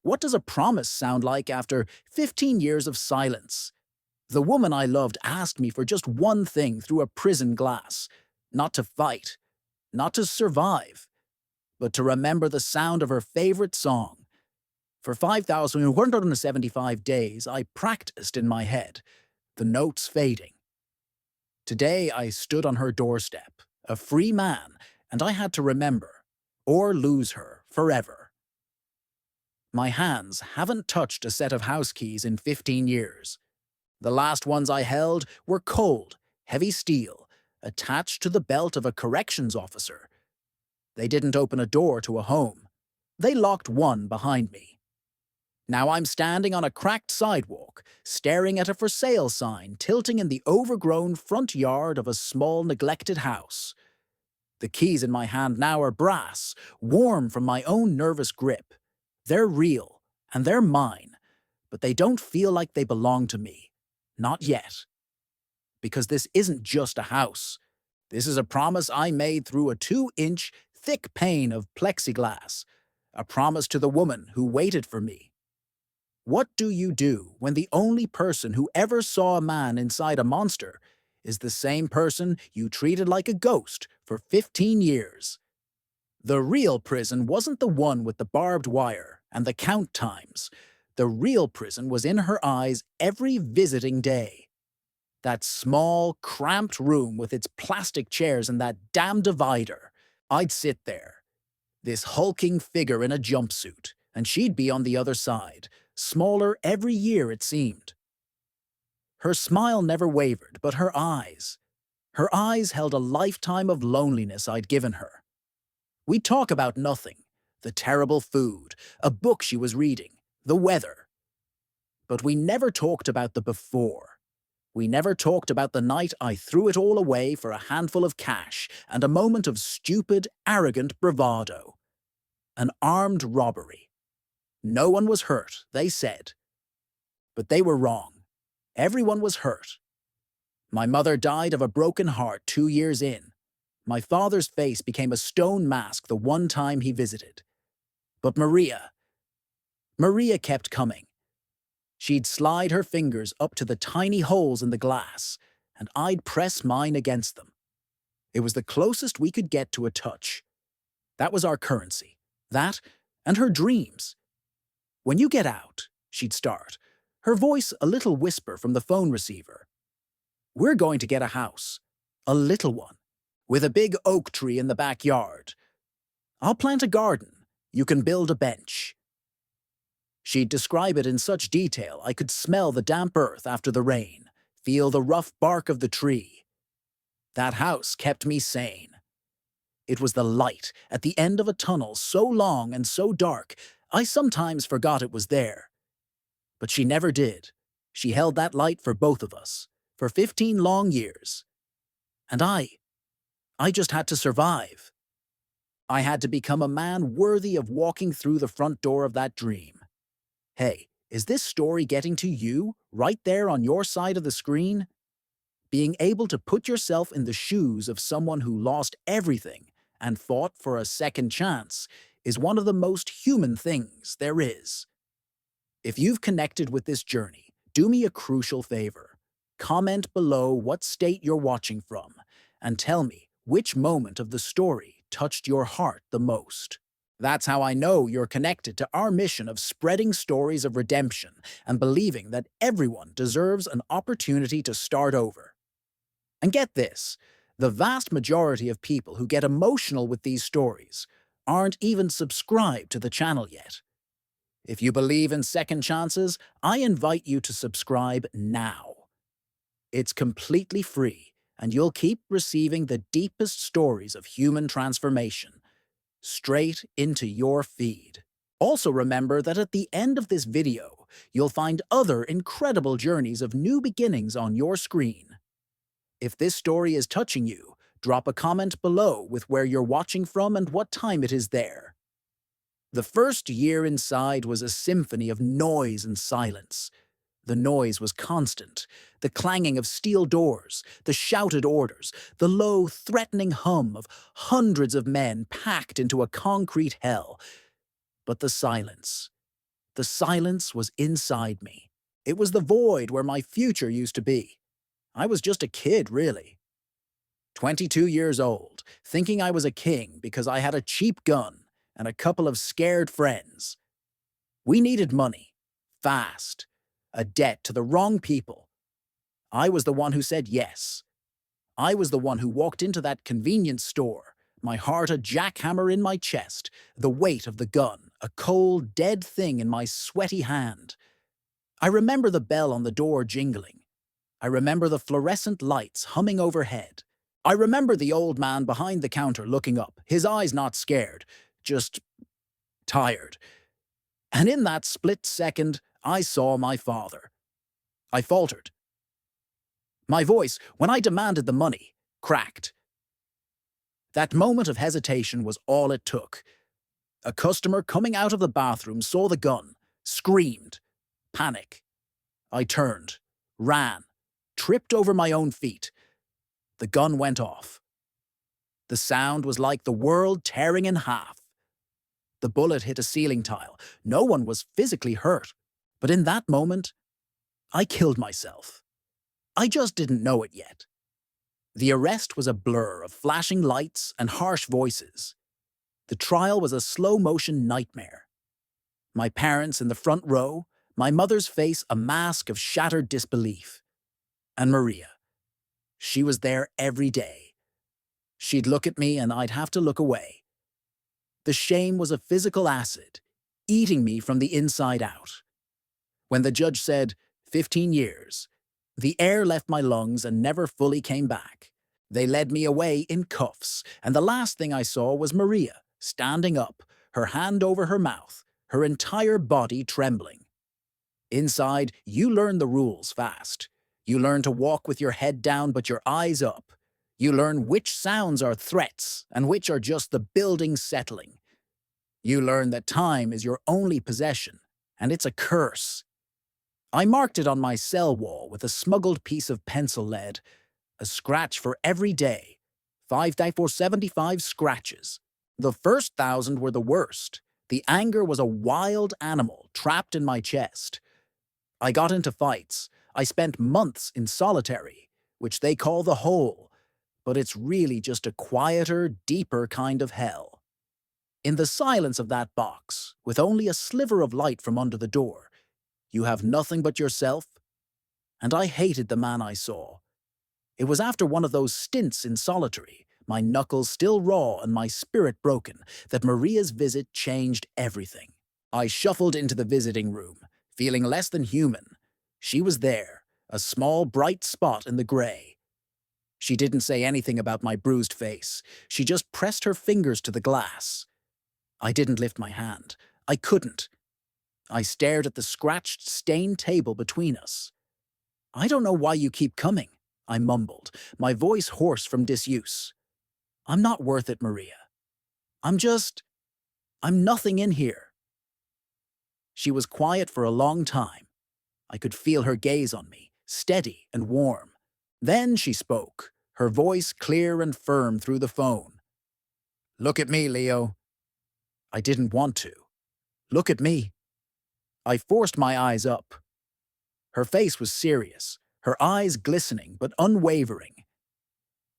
What does a promise sound like after 15 years of silence? The woman I loved asked me for just one thing through a prison glass: not to fight, not to survive, but to remember the sound of her favorite song. For 5,175 days, I practiced in my head, the notes fading. Today, I stood on her doorstep, a free man, and I had to remember, or lose her forever. My hands haven't touched a set of house keys in 15 years. The last ones I held were cold, heavy steel, attached to the belt of a corrections officer. They didn't open a door to a home. They locked one behind me. Now I'm standing on a cracked sidewalk, staring at a for sale sign tilting in the overgrown front yard of a small neglected house. The keys in my hand now are brass, warm from my own nervous grip. They're real, and they're mine, but they don't feel like they belong to me. Not yet. Because this isn't just a house. This is a promise I made through a 2-inch thick pane of plexiglass. A promise to the woman who waited for me. What do you do when the only person who ever saw a man inside a monster is the same person you treated like a ghost for 15 years? The real prison wasn't the one with the barbed wire and the count times. The real prison was in her eyes every visiting day. That small, cramped room with its plastic chairs and that damn divider. I'd sit there, this hulking figure in a jumpsuit, and she'd be on the other side, smaller every year it seemed. Her smile never wavered, but her eyes. Her eyes held a lifetime of loneliness I'd given her. We'd talk about nothing, the terrible food, a book she was reading, the weather. But we never talked about the before. We never talked about the night I threw it all away for a handful of cash and a moment of stupid, arrogant bravado. An armed robbery. No one was hurt, they said. But they were wrong. Everyone was hurt. My mother died of a broken heart 2 years in. My father's face became a stone mask the one time he visited. But Maria kept coming. She'd slide her fingers up to the tiny holes in the glass, and I'd press mine against them. It was the closest we could get to a touch. That was our currency. That, and her dreams. "When you get out," she'd start, her voice a little whisper from the phone receiver. "We're going to get a house. A little one. With a big oak tree in the backyard. I'll plant a garden. You can build a bench." She'd describe it in such detail I could smell the damp earth after the rain, feel the rough bark of the tree. That house kept me sane. It was the light at the end of a tunnel so long and so dark, I sometimes forgot it was there. But she never did. She held that light for both of us, for 15 long years. And I just had to survive. I had to become a man worthy of walking through the front door of that dream. Hey, is this story getting to you, right there on your side of the screen? Being able to put yourself in the shoes of someone who lost everything and fought for a second chance is one of the most human things there is. If you've connected with this journey, do me a crucial favor. Comment below what state you're watching from, and tell me which moment of the story touched your heart the most. That's how I know you're connected to our mission of spreading stories of redemption and believing that everyone deserves an opportunity to start over. And get this, the vast majority of people who get emotional with these stories aren't even subscribed to the channel yet. If you believe in second chances, I invite you to subscribe now. It's completely free, and you'll keep receiving the deepest stories of human transformation straight into your feed. Also remember that at the end of this video, you'll find other incredible journeys of new beginnings on your screen. If this story is touching you, drop a comment below with where you're watching from and what time it is there. The first year inside was a symphony of noise and silence. The noise was constant, the clanging of steel doors, the shouted orders, the low, threatening hum of hundreds of men packed into a concrete hell. But the silence. The silence was inside me. It was the void where my future used to be. I was just a kid, really. 22 years old, thinking I was a king because I had a cheap gun and a couple of scared friends. We needed money. Fast. A debt to the wrong people. I was the one who said yes. I was the one who walked into that convenience store, my heart a jackhammer in my chest, the weight of the gun, a cold, dead thing in my sweaty hand. I remember the bell on the door jingling. I remember the fluorescent lights humming overhead. I remember the old man behind the counter looking up, his eyes not scared, just tired. And in that split second, I saw my father. I faltered. My voice, when I demanded the money, cracked. That moment of hesitation was all it took. A customer coming out of the bathroom saw the gun, screamed. Panic. I turned, ran, tripped over my own feet. The gun went off. The sound was like the world tearing in half. The bullet hit a ceiling tile. No one was physically hurt. But in that moment, I killed myself. I just didn't know it yet. The arrest was a blur of flashing lights and harsh voices. The trial was a slow-motion nightmare. My parents in the front row, my mother's face a mask of shattered disbelief. And Maria. She was there every day. She'd look at me and I'd have to look away. The shame was a physical acid, eating me from the inside out. When the judge said, 15 years, the air left my lungs and never fully came back. They led me away in cuffs, and the last thing I saw was Maria, standing up, her hand over her mouth, her entire body trembling. Inside, you learn the rules fast. You learn to walk with your head down but your eyes up. You learn which sounds are threats and which are just the building settling. You learn that time is your only possession, and it's a curse. I marked it on my cell wall with a smuggled piece of pencil lead, a scratch for every day, 5 for 75 scratches. The first 1,000 were the worst. The anger was a wild animal trapped in my chest. I got into fights. I spent months in solitary, which they call the hole, but it's really just a quieter, deeper kind of hell. In the silence of that box, with only a sliver of light from under the door, you have nothing but yourself, and I hated the man I saw. It was after one of those stints in solitary, my knuckles still raw and my spirit broken, that Maria's visit changed everything. I shuffled into the visiting room, feeling less than human. She was there, a small bright spot in the gray. She didn't say anything about my bruised face. She just pressed her fingers to the glass. I didn't lift my hand. I couldn't. I stared at the scratched, stained table between us. I don't know why you keep coming, I mumbled, my voice hoarse from disuse. I'm not worth it, Maria. I'm nothing in here. She was quiet for a long time. I could feel her gaze on me, steady and warm. Then she spoke, her voice clear and firm through the phone. Look at me, Leo. I didn't want to. Look at me. I forced my eyes up. Her face was serious, her eyes glistening but unwavering.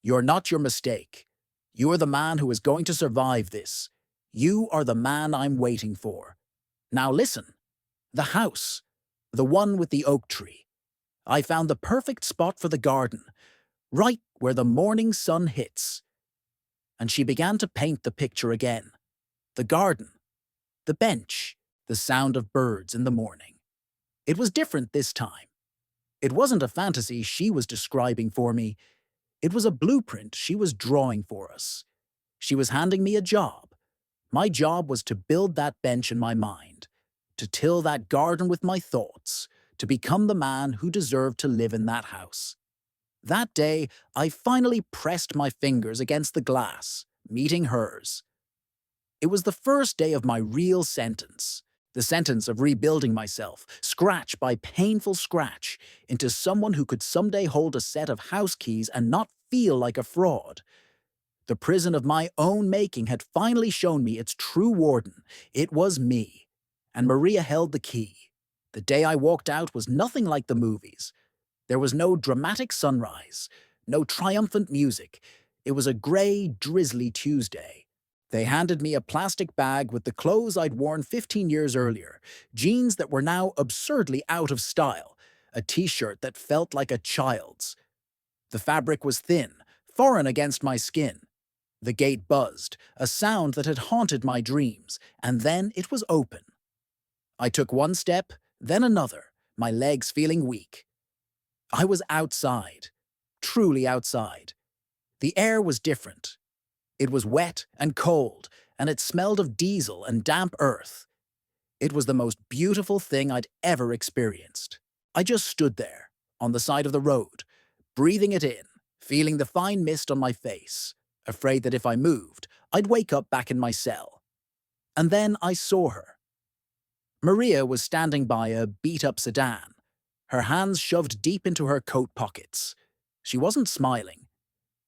You're not your mistake. You are the man who is going to survive this. You are the man I'm waiting for. Now listen. The house. The one with the oak tree. I found the perfect spot for the garden, right where the morning sun hits. And she began to paint the picture again. The garden. The bench. The sound of birds in the morning. It was different this time. It wasn't a fantasy she was describing for me. It was a blueprint she was drawing for us. She was handing me a job. My job was to build that bench in my mind, to till that garden with my thoughts, to become the man who deserved to live in that house. That day, I finally pressed my fingers against the glass, meeting hers. It was the first day of my real sentence, the sentence of rebuilding myself, scratch by painful scratch, into someone who could someday hold a set of house keys and not feel like a fraud. The prison of my own making had finally shown me its true warden. It was me. and Maria held the key. The day I walked out was nothing like the movies. There was no dramatic sunrise, no triumphant music. It was a grey, drizzly Tuesday. They handed me a plastic bag with the clothes I'd worn 15 years earlier, jeans that were now absurdly out of style, a t-shirt that felt like a child's. The fabric was thin, foreign against my skin. The gate buzzed, a sound that had haunted my dreams, and then it was open. I took one step, then another, my legs feeling weak. I was outside, truly outside. The air was different. It was wet and cold, and it smelled of diesel and damp earth. It was the most beautiful thing I'd ever experienced. I just stood there, on the side of the road, breathing it in, feeling the fine mist on my face, afraid that if I moved, I'd wake up back in my cell. And then I saw her. Maria was standing by a beat-up sedan, her hands shoved deep into her coat pockets. She wasn't smiling.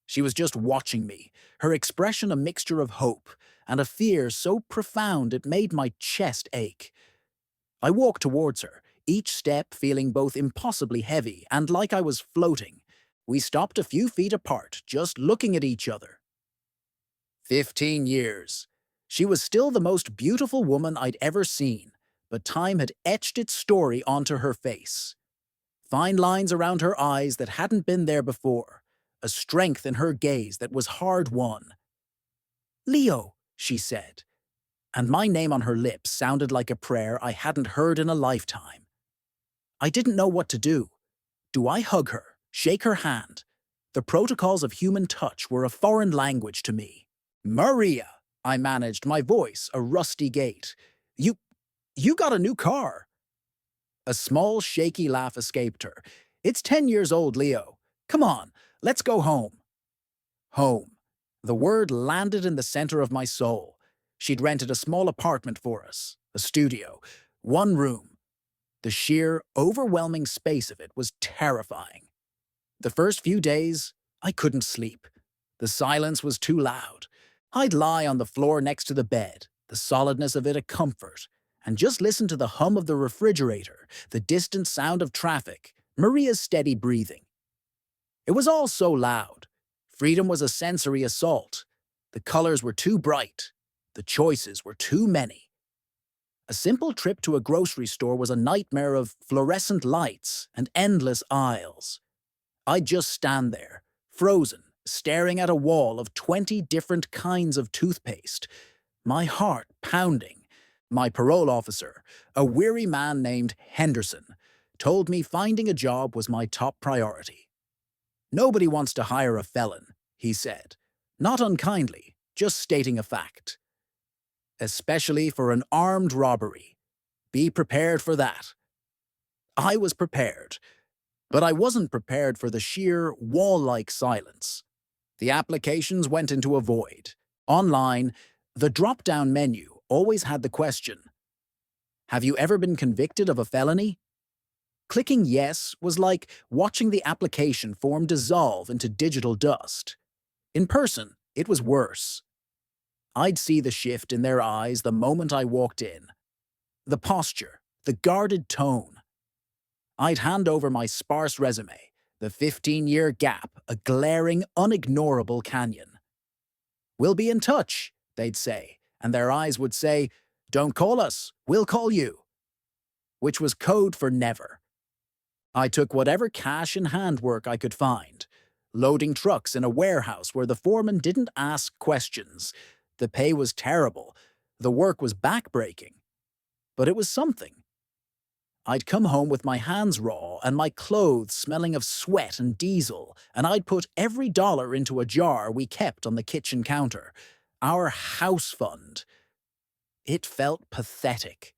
She was just watching me, her expression a mixture of hope and a fear so profound it made my chest ache. I walked towards her, each step feeling both impossibly heavy and like I was floating. We stopped a few feet apart, just looking at each other. 15 years. She was still the most beautiful woman I'd ever seen, but time had etched its story onto her face. Fine lines around her eyes that hadn't been there before, a strength in her gaze that was hard-won. "Leo," she said, and my name on her lips sounded like a prayer I hadn't heard in a lifetime. I didn't know what to do. Do I hug her, shake her hand? The protocols of human touch were a foreign language to me. "Maria," I managed, my voice a rusty gait. You got a new car." A small, shaky laugh escaped her. "It's 10 years old, Leo. Come on, let's go home." Home. The word landed in the center of my soul. She'd rented a small apartment for us, a studio, one room. The sheer, overwhelming space of it was terrifying. The first few days, I couldn't sleep. The silence was too loud. I'd lie on the floor next to the bed, the solidness of it a comfort, and just listen to the hum of the refrigerator, the distant sound of traffic, Maria's steady breathing. It was all so loud. Freedom was a sensory assault. The colors were too bright. The choices were too many. A simple trip to a grocery store was a nightmare of fluorescent lights and endless aisles. I'd just stand there, frozen, staring at a wall of 20 different kinds of toothpaste, my heart pounding. My parole officer, a weary man named Henderson, told me finding a job was my top priority. "Nobody wants to hire a felon," he said, not unkindly, just stating a fact. "Especially for an armed robbery. Be prepared for that." I was prepared, but I wasn't prepared for the sheer, wall-like silence. The applications went into a void. Online, the drop-down menu always had the question, "Have you ever been convicted of a felony?" Clicking yes was like watching the application form dissolve into digital dust. In person, it was worse. I'd see the shift in their eyes the moment I walked in. The posture, the guarded tone. I'd hand over my sparse resume, the 15-year gap, a glaring, unignorable canyon. "We'll be in touch," they'd say, and their eyes would say, "Don't call us, we'll call you," which was code for never. I took whatever cash and handwork I could find, loading trucks in a warehouse where the foreman didn't ask questions. The pay was terrible, the work was backbreaking, but it was something. I'd come home with my hands raw and my clothes smelling of sweat and diesel, and I'd put every dollar into a jar we kept on the kitchen counter, our house fund. It felt pathetic.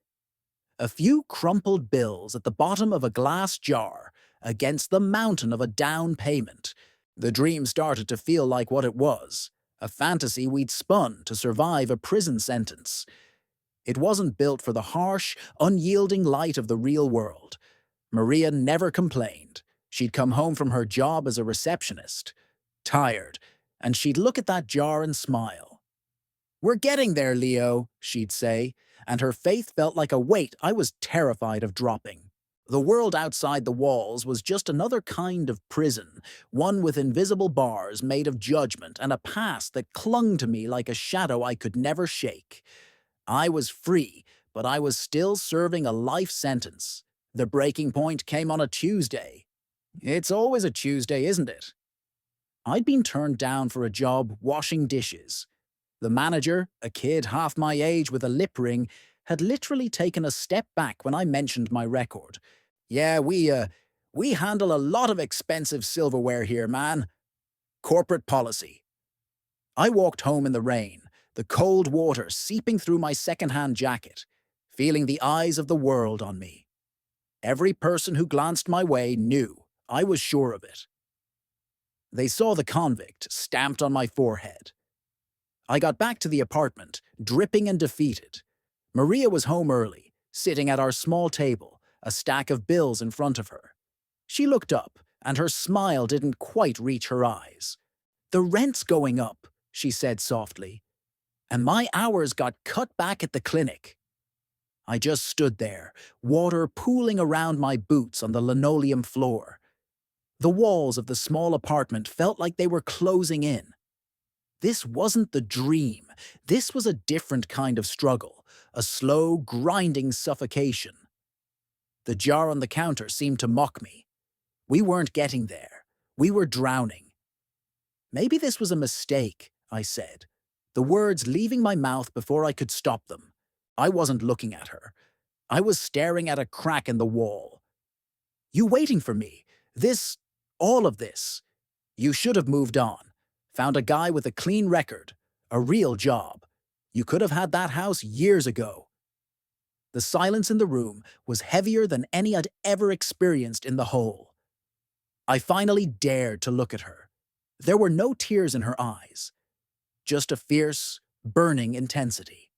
A few crumpled bills at the bottom of a glass jar against the mountain of a down payment. The dream started to feel like what it was, a fantasy we'd spun to survive a prison sentence. It wasn't built for the harsh, unyielding light of the real world. Maria never complained. She'd come home from her job as a receptionist, tired, and she'd look at that jar and smile. "We're getting there, Leo," she'd say, and her faith felt like a weight I was terrified of dropping. The world outside the walls was just another kind of prison, one with invisible bars made of judgment and a past that clung to me like a shadow I could never shake. I was free, but I was still serving a life sentence. The breaking point came on a Tuesday. It's always a Tuesday, isn't it? I'd been turned down for a job washing dishes. The manager, a kid half my age with a lip ring, had literally taken a step back when I mentioned my record. Yeah, we handle a lot of expensive silverware here, man. Corporate policy. I walked home in the rain, the cold water seeping through my second-hand jacket, feeling the eyes of the world on me. Every person who glanced my way knew. I was sure of it. They saw the convict stamped on my forehead. I got back to the apartment, dripping and defeated. Maria was home early, sitting at our small table, a stack of bills in front of her. She looked up, and her smile didn't quite reach her eyes. "The rent's going up," she said softly, "and my hours got cut back at the clinic." I just stood there, water pooling around my boots on the linoleum floor. The walls of the small apartment felt like they were closing in. This wasn't the dream. This was a different kind of struggle, a slow, grinding suffocation. The jar on the counter seemed to mock me. We weren't getting there. We were drowning. "Maybe this was a mistake," I said, the words leaving my mouth before I could stop them. I wasn't looking at her. I was staring at a crack in the wall. "You waiting for me? All of this. You should have moved on. Found a guy with a clean record. A real job. You could have had that house years ago." The silence in the room was heavier than any I'd ever experienced in the whole. I finally dared to look at her. There were no tears in her eyes. Just a fierce, burning intensity.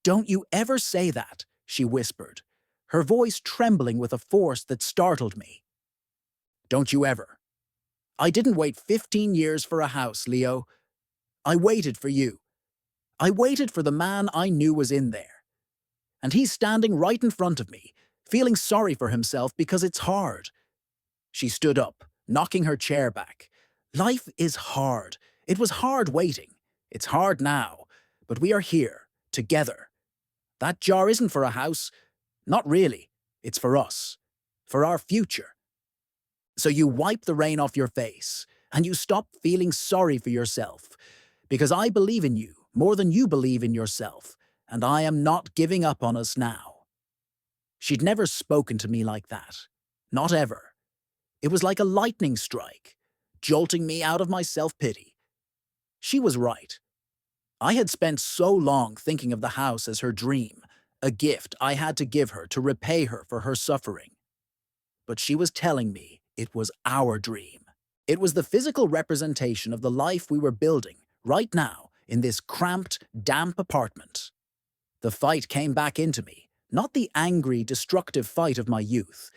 "Don't you ever say that," she whispered, her voice trembling with a force that startled me. "Don't you ever. I didn't wait 15 years for a house, Leo. I waited for you. I waited for the man I knew was in there. And he's standing right in front of me, feeling sorry for himself because it's hard." She stood up, knocking her chair back. "Life is hard. It was hard waiting. It's hard now. But we are here, together. That jar isn't for a house. Not really. It's for us. For our future. So you wipe the rain off your face, and you stop feeling sorry for yourself. Because I believe in you more than you believe in yourself, and I am not giving up on us now." She'd never spoken to me like that. Not ever. It was like a lightning strike, jolting me out of my self-pity. She was right. I had spent so long thinking of the house as her dream, a gift I had to give her to repay her for her suffering. But she was telling me it was our dream. It was the physical representation of the life we were building right now in this cramped, damp apartment. The fight came back into me, not the angry, destructive fight of my youth,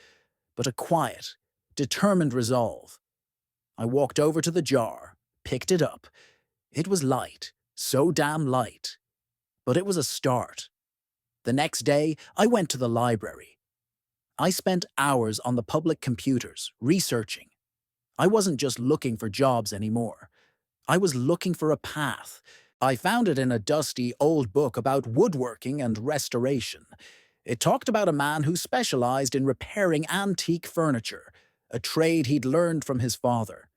but a quiet, determined resolve. I walked over to the jar, picked it up. It was light, so damn light. But it was a start. The next day, I went to the library. I spent hours on the public computers, researching. I wasn't just looking for jobs anymore. I was looking for a path. I found it in a dusty old book about woodworking and restoration. It talked about a man who specialized in repairing antique furniture, a trade he'd learned from his father.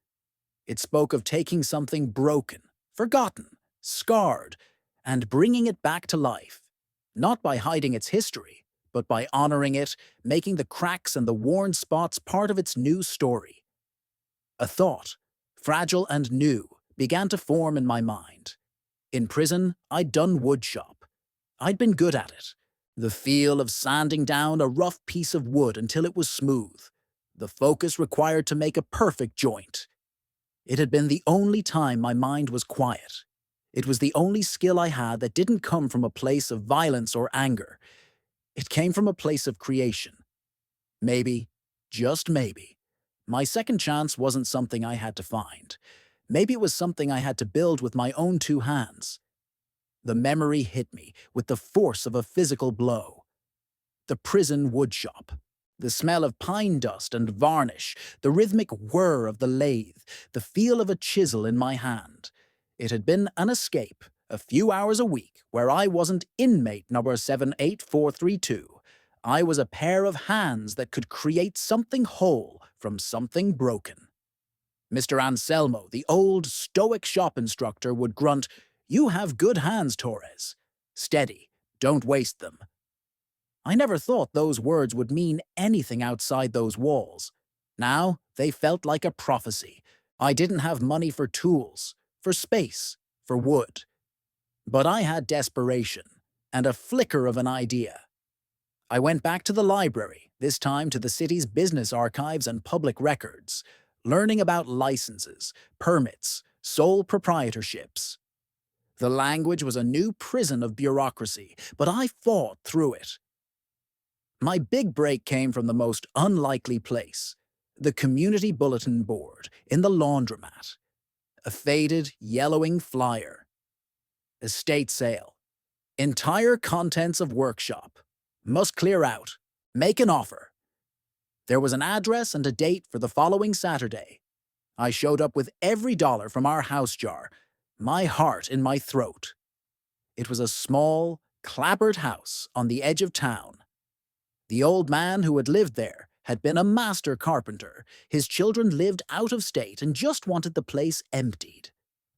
It spoke of taking something broken, forgotten, scarred, and bringing it back to life, not by hiding its history, but by honoring it, making the cracks and the worn spots part of its new story. A thought, fragile and new, began to form in my mind. In prison, I'd done woodshop. I'd been good at it. The feel of sanding down a rough piece of wood until it was smooth. The focus required to make a perfect joint. It had been the only time my mind was quiet. It was the only skill I had that didn't come from a place of violence or anger. It came from a place of creation. Maybe, just maybe, my second chance wasn't something I had to find. Maybe it was something I had to build with my own two hands. The memory hit me with the force of a physical blow. The prison woodshop. The smell of pine dust and varnish, the rhythmic whir of the lathe, the feel of a chisel in my hand. It had been an escape, a few hours a week, where I wasn't inmate number 78432. I was a pair of hands that could create something whole from something broken. Mr. Anselmo, the old stoic shop instructor, would grunt, "You have good hands, Torres. Steady, don't waste them." I never thought those words would mean anything outside those walls. Now they felt like a prophecy. I didn't have money for tools, for space, for wood. But I had desperation and a flicker of an idea. I went back to the library, this time to the city's business archives and public records, learning about licenses, permits, sole proprietorships. The language was a new prison of bureaucracy, but I fought through it. My big break came from the most unlikely place, the community bulletin board in the laundromat. A faded, yellowing flyer. Estate sale. Entire contents of workshop. Must clear out. Make an offer. There was an address and a date for the following Saturday. I showed up with every dollar from our house jar, my heart in my throat. It was a small, clapboard house on the edge of town. The old man who had lived there had been a master carpenter. His children lived out of state and just wanted the place emptied.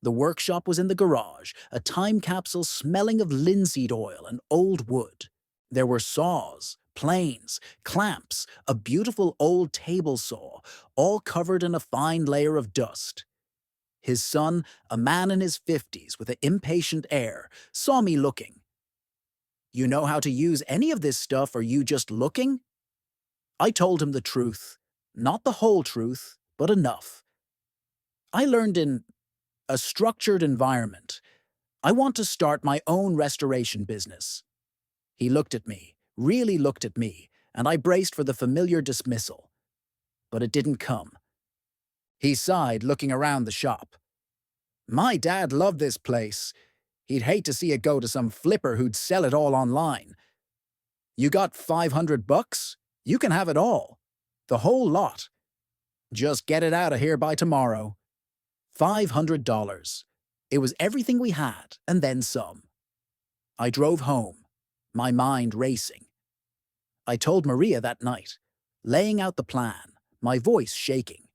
The workshop was in the garage, a time capsule smelling of linseed oil and old wood. There were saws, planes, clamps, a beautiful old table saw, all covered in a fine layer of dust. His son, a man in his 50s with an impatient air, saw me looking. "You know how to use any of this stuff, or are you just looking?" I told him the truth. Not the whole truth, but enough. I learned in a structured environment. I want to start my own restoration business. He looked at me, really looked at me, and I braced for the familiar dismissal. But it didn't come. He sighed, looking around the shop. "My dad loved this place. He'd hate to see it go to some flipper who'd sell it all online. You got $500? You can have it all. The whole lot. Just get it out of here by tomorrow." $500. It was everything we had, and then some. I drove home, my mind racing. I told Maria that night, laying out the plan, my voice shaking.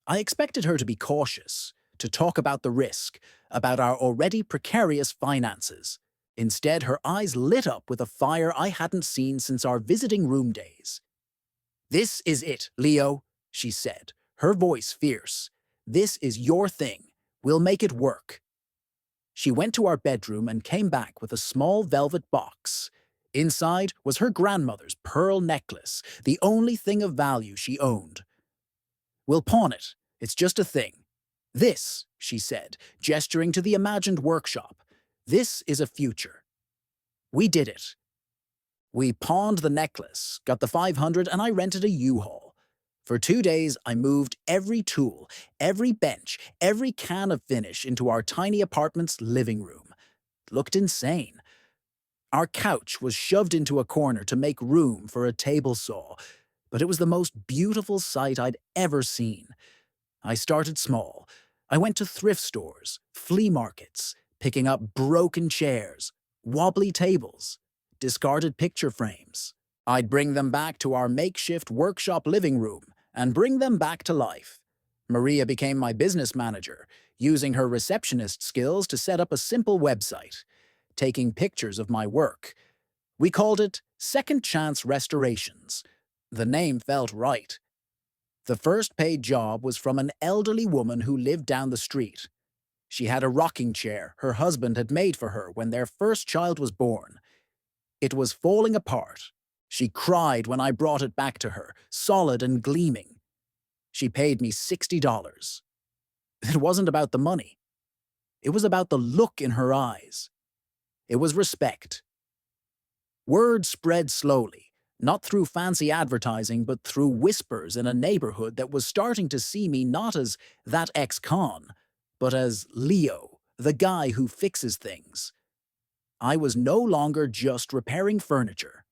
I expected her to be cautious, to talk about the risk, about our already precarious finances. Instead, her eyes lit up with a fire I hadn't seen since our visiting room days. "This is it, Leo," she said, her voice fierce. "This is your thing. We'll make it work." She went to our bedroom and came back with a small velvet box. Inside was her grandmother's pearl necklace, the only thing of value she owned. "We'll pawn it. It's just a thing. This," she said, gesturing to the imagined workshop, "this is a future." We did it. We pawned the necklace, got the 500, and I rented a U-Haul. For 2 days, I moved every tool, every bench, every can of finish into our tiny apartment's living room. It looked insane. Our couch was shoved into a corner to make room for a table saw, but it was the most beautiful sight I'd ever seen. I started small. I went to thrift stores, flea markets, picking up broken chairs, wobbly tables, discarded picture frames. I'd bring them back to our makeshift workshop living room and bring them back to life. Maria became my business manager, using her receptionist skills to set up a simple website, taking pictures of my work. We called it Second Chance Restorations. The name felt right. The first paid job was from an elderly woman who lived down the street. She had a rocking chair her husband had made for her when their first child was born. It was falling apart. She cried when I brought it back to her, solid and gleaming. She paid me $60. It wasn't about the money. It was about the look in her eyes. It was respect. Word spread slowly, not through fancy advertising, but through whispers in a neighborhood that was starting to see me not as that ex-con, but as Leo, the guy who fixes things. I was no longer just repairing furniture.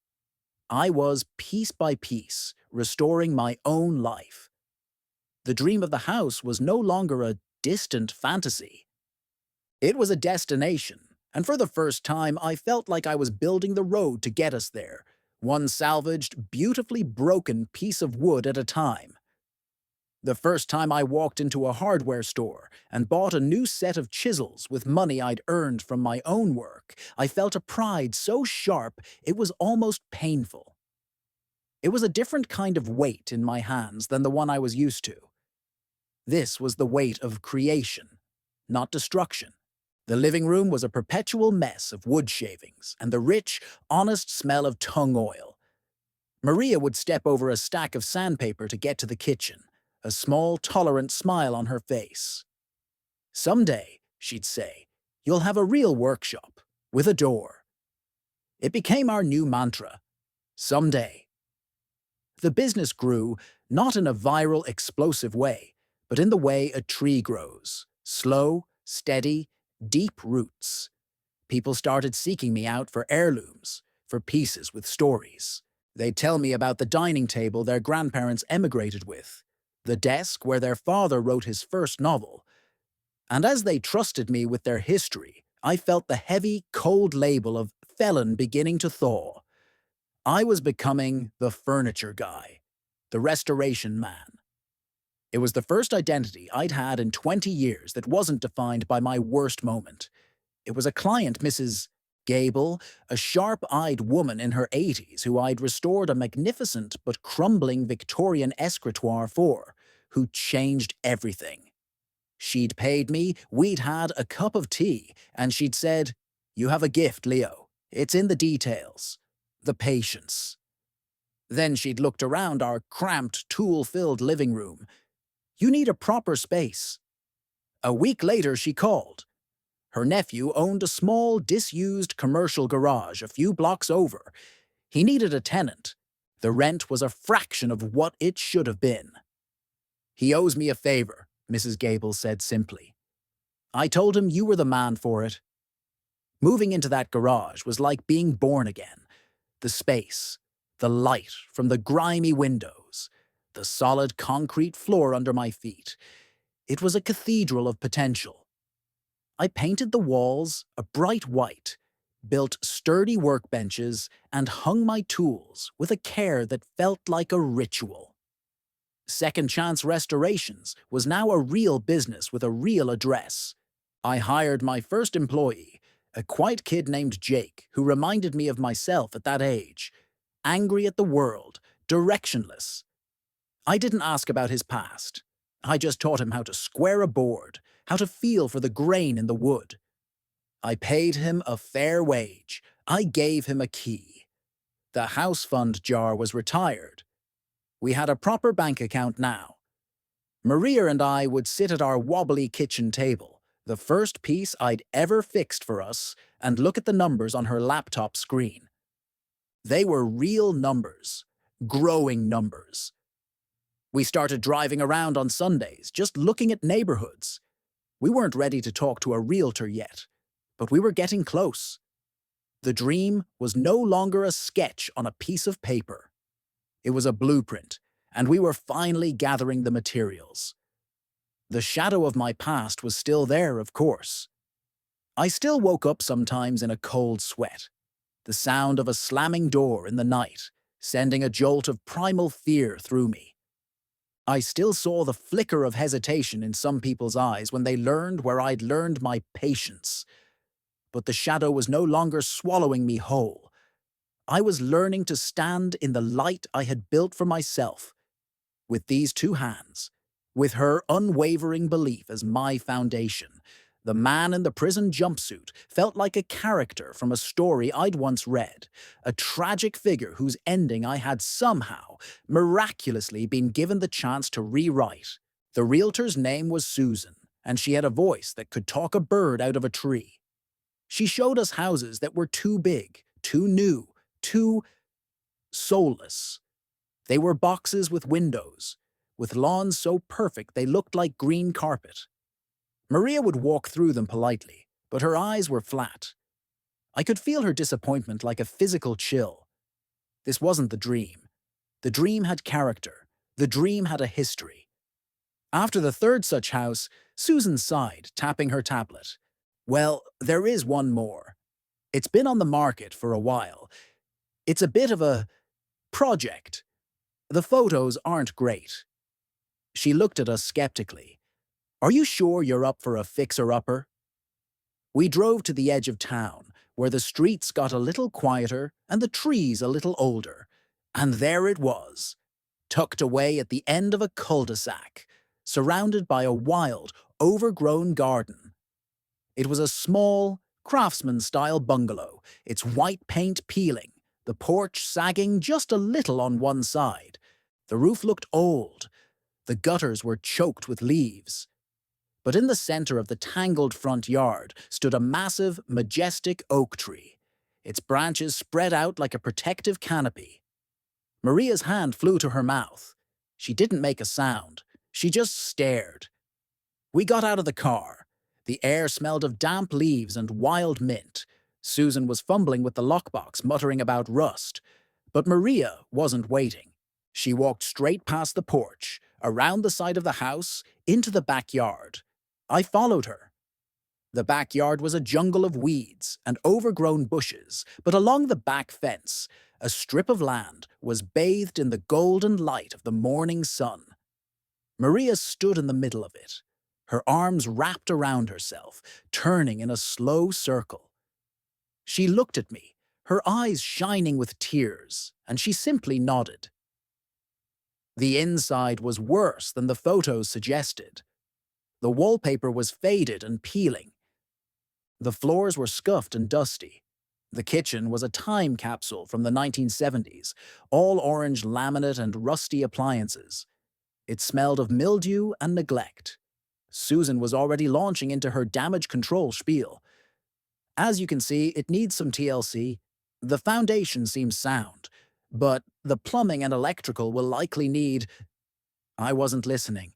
I was, piece by piece, restoring my own life. The dream of the house was no longer a distant fantasy. It was a destination, and for the first time I felt like I was building the road to get us there, one salvaged, beautifully broken piece of wood at a time. The first time I walked into a hardware store and bought a new set of chisels with money I'd earned from my own work, I felt a pride so sharp it was almost painful. It was a different kind of weight in my hands than the one I was used to. This was the weight of creation, not destruction. The living room was a perpetual mess of wood shavings and the rich, honest smell of tung oil. Maria would step over a stack of sandpaper to get to the kitchen, a small, tolerant smile on her face. "Someday," she'd say, "you'll have a real workshop, with a door." It became our new mantra. Someday. The business grew, not in a viral, explosive way, but in the way a tree grows. Slow, steady, deep roots. People started seeking me out for heirlooms, for pieces with stories. They'd tell me about the dining table their grandparents emigrated with, the desk where their father wrote his first novel. And as they trusted me with their history, I felt the heavy, cold label of felon beginning to thaw. I was becoming the furniture guy, the restoration man. It was the first identity I'd had in 20 years that wasn't defined by my worst moment. It was a client, Mrs. Gable, a sharp-eyed woman in her 80s who I'd restored a magnificent but crumbling Victorian escritoire for, who changed everything. She'd paid me, we'd had a cup of tea, and she'd said, "You have a gift, Leo. It's in the details. The patience." Then she'd looked around our cramped, tool-filled living room. "You need a proper space." A week later she called. Her nephew owned a small, disused commercial garage a few blocks over. He needed a tenant. The rent was a fraction of what it should have been. "He owes me a favor," Mrs. Gable said simply. I told him you were the man for it. Moving into that garage was like being born again. The space, the light from the grimy windows, the solid concrete floor under my feet. It was a cathedral of potential. I painted the walls a bright white, built sturdy workbenches, and hung my tools with a care that felt like a ritual. Second Chance Restorations was now a real business with a real address. I hired my first employee, a quiet kid named Jake, who reminded me of myself at that age, angry at the world, directionless. I didn't ask about his past. I just taught him how to square a board, how to feel for the grain in the wood. I paid him a fair wage. I gave him a key. The house fund jar was retired. We had a proper bank account now. Maria and I would sit at our wobbly kitchen table, the first piece I'd ever fixed for us, and look at the numbers on her laptop screen. They were real numbers, growing numbers. We started driving around on Sundays, just looking at neighborhoods. We weren't ready to talk to a realtor yet, but we were getting close. The dream was no longer a sketch on a piece of paper. It was a blueprint, and we were finally gathering the materials. The shadow of my past was still there, of course. I still woke up sometimes in a cold sweat, the sound of a slamming door in the night, sending a jolt of primal fear through me. I still saw the flicker of hesitation in some people's eyes when they learned where I'd learned my patience. But the shadow was no longer swallowing me whole. I was learning to stand in the light I had built for myself, with these two hands, with her unwavering belief as my foundation. The man in the prison jumpsuit felt like a character from a story I'd once read, a tragic figure whose ending I had somehow, miraculously been given the chance to rewrite. The realtor's name was Susan, and she had a voice that could talk a bird out of a tree. She showed us houses that were too big, too new, too soulless. They were boxes with windows, with lawns so perfect they looked like green carpet. Maria would walk through them politely, but her eyes were flat. I could feel her disappointment like a physical chill. This wasn't the dream. The dream had character. The dream had a history. After the third such house, Susan sighed, tapping her tablet. Well, there is one more. It's been on the market for a while. It's a bit of a project. The photos aren't great. She looked at us skeptically. Are you sure you're up for a fixer-upper? We drove to the edge of town, where the streets got a little quieter and the trees a little older. And there it was, tucked away at the end of a cul-de-sac, surrounded by a wild, overgrown garden. It was a small, craftsman-style bungalow, its white paint peeling, the porch sagging just a little on one side. The roof looked old. The gutters were choked with leaves. But in the center of the tangled front yard stood a massive, majestic oak tree. Its branches spread out like a protective canopy. Maria's hand flew to her mouth. She didn't make a sound. She just stared. We got out of the car. The air smelled of damp leaves and wild mint. Susan was fumbling with the lockbox, muttering about rust. But Maria wasn't waiting. She walked straight past the porch, around the side of the house, into the backyard. I followed her. The backyard was a jungle of weeds and overgrown bushes, but along the back fence, a strip of land was bathed in the golden light of the morning sun. Maria stood in the middle of it, her arms wrapped around herself, turning in a slow circle. She looked at me, her eyes shining with tears, and she simply nodded. The inside was worse than the photos suggested. The wallpaper was faded and peeling. The floors were scuffed and dusty. The kitchen was a time capsule from the 1970s, all orange laminate and rusty appliances. It smelled of mildew and neglect. Susan was already launching into her damage control spiel. As you can see, it needs some TLC. The foundation seems sound, but the plumbing and electrical will likely need... I wasn't listening.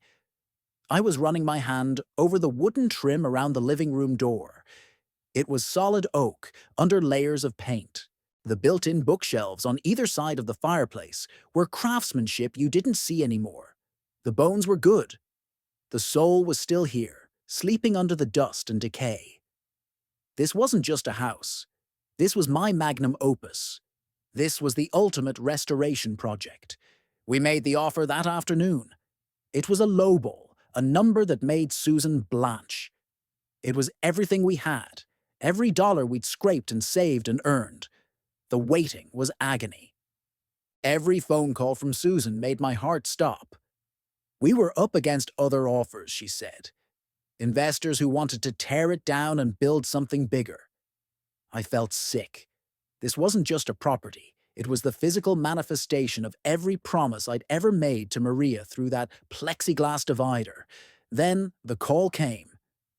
I was running my hand over the wooden trim around the living room door. It was solid oak, under layers of paint. The built-in bookshelves on either side of the fireplace were craftsmanship you didn't see anymore. The bones were good. The soul was still here, sleeping under the dust and decay. This wasn't just a house. This was my magnum opus. This was the ultimate restoration project. We made the offer that afternoon. It was a lowball, a number that made Susan blanch. It was everything we had, every dollar we'd scraped and saved and earned. The waiting was agony. Every phone call from Susan made my heart stop. We were up against other offers, she said. Investors who wanted to tear it down and build something bigger. I felt sick. This wasn't just a property. It was the physical manifestation of every promise I'd ever made to Maria through that plexiglass divider. Then the call came.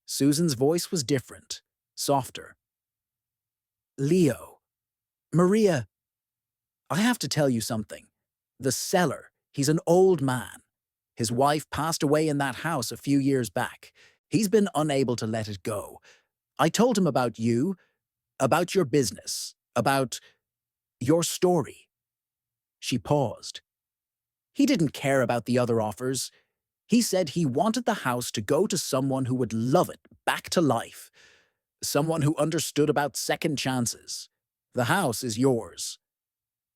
Susan's voice was different, softer. Leo. Maria. I have to tell you something. The seller, he's an old man. His wife passed away in that house a few years back. He's been unable to let it go. I told him about you, about your business, about your story. She paused. He didn't care about the other offers. He said he wanted the house to go to someone who would love it back to life. Someone who understood about second chances. The house is yours.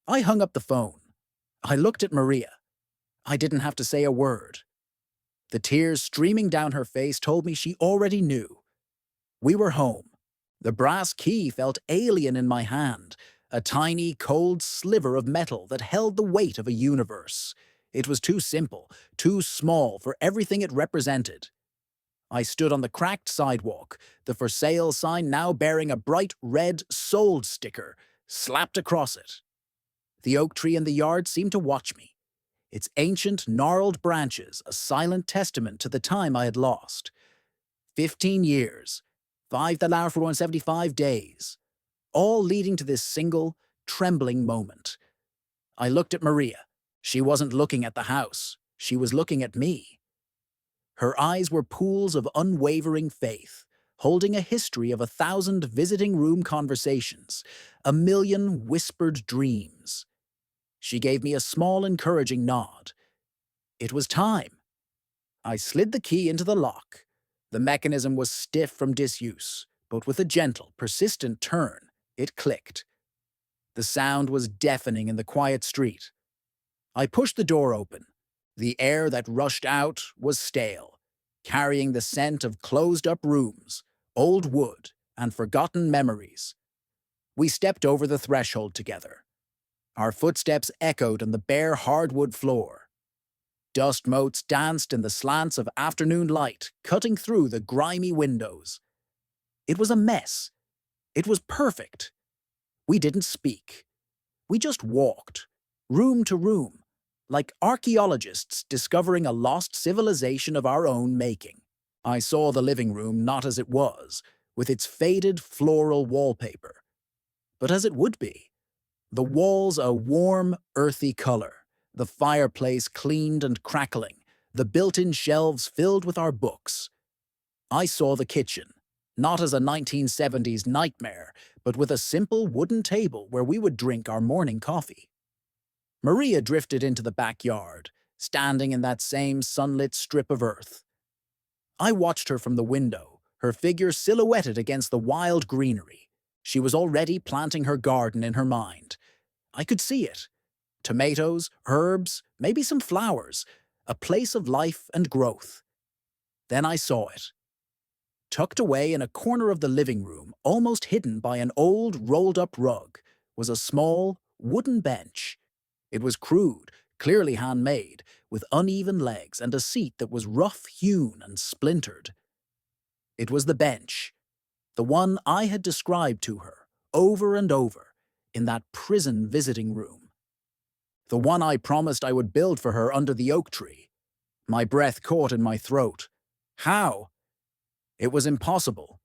I hung up the phone. I looked at Maria. I didn't have to say a word. The tears streaming down her face told me she already knew. We were home. The brass key felt alien in my hand, a tiny, cold sliver of metal that held the weight of a universe. It was too simple, too small for everything it represented. I stood on the cracked sidewalk, the for sale sign now bearing a bright red sold sticker slapped across it. The oak tree in the yard seemed to watch me, its ancient, gnarled branches a silent testament to the time I had lost. 15 years, 5,475 days, all leading to this single, trembling moment. I looked at Maria. She wasn't looking at the house. She was looking at me. Her eyes were pools of unwavering faith, holding a history of 1,000 visiting room conversations, a million whispered dreams. She gave me a small, encouraging nod. It was time. I slid the key into the lock. The mechanism was stiff from disuse, but with a gentle, persistent turn, it clicked. The sound was deafening in the quiet street. I pushed the door open. The air that rushed out was stale, carrying the scent of closed-up rooms, old wood, and forgotten memories. We stepped over the threshold together. Our footsteps echoed on the bare hardwood floor. Dust motes danced in the slants of afternoon light, cutting through the grimy windows. It was a mess. It was perfect. We didn't speak. We just walked, room to room, like archaeologists discovering a lost civilization of our own making. I saw the living room not as it was, with its faded floral wallpaper, but as it would be. The walls a warm, earthy color, the fireplace cleaned and crackling, the built-in shelves filled with our books. I saw the kitchen, not as a 1970s nightmare, but with a simple wooden table where we would drink our morning coffee. Maria drifted into the backyard, standing in that same sunlit strip of earth. I watched her from the window, her figure silhouetted against the wild greenery. She was already planting her garden in her mind. I could see it. Tomatoes, herbs, maybe some flowers, a place of life and growth. Then I saw it. Tucked away in a corner of the living room, almost hidden by an old, rolled-up rug, was a small, wooden bench. It was crude, clearly handmade, with uneven legs and a seat that was rough-hewn and splintered. It was the bench, the one I had described to her, over and over, in that prison visiting room. The one I promised I would build for her under the oak tree. My breath caught in my throat. How? It was impossible.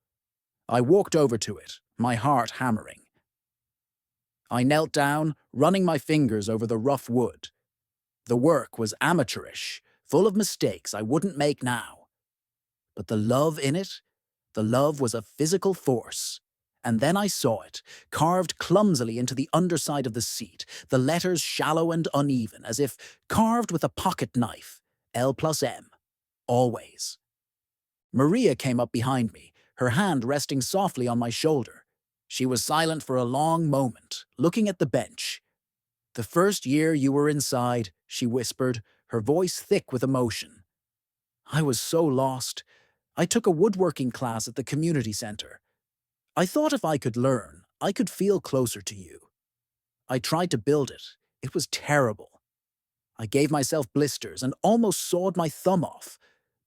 I walked over to it, my heart hammering. I knelt down, running my fingers over the rough wood. The work was amateurish, full of mistakes I wouldn't make now. But the love in it, the love was a physical force. And then I saw it, carved clumsily into the underside of the seat, the letters shallow and uneven, as if carved with a pocket knife, L+M, always. Maria came up behind me, her hand resting softly on my shoulder. She was silent for a long moment, looking at the bench. "The first year you were inside," she whispered, her voice thick with emotion. "I was so lost. I took a woodworking class at the community center. I thought if I could learn, I could feel closer to you. I tried to build it. It was terrible. I gave myself blisters and almost sawed my thumb off,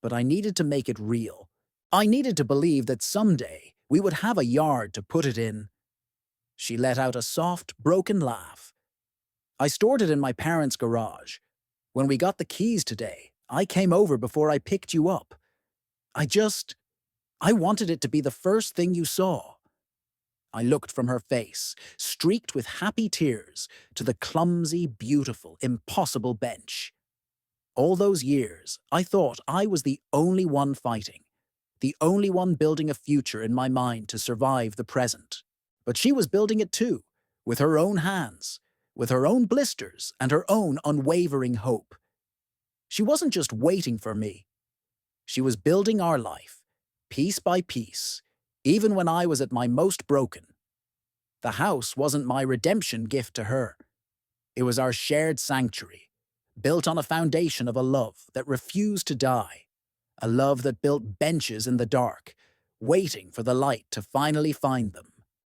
but I needed to make it real. I needed to believe that someday we would have a yard to put it in." She let out a soft, broken laugh. "I stored it in my parents' garage. When we got the keys today, I came over before I picked you up. I wanted it to be the first thing you saw." I looked from her face, streaked with happy tears, to the clumsy, beautiful, impossible bench. All those years, I thought I was the only one fighting, the only one building a future in my mind to survive the present. But she was building it too, with her own hands, with her own blisters and her own unwavering hope. She wasn't just waiting for me. She was building our life, piece by piece, even when I was at my most broken. The house wasn't my redemption gift to her. It was our shared sanctuary, built on a foundation of a love that refused to die, a love that built benches in the dark, waiting for the light to finally find them.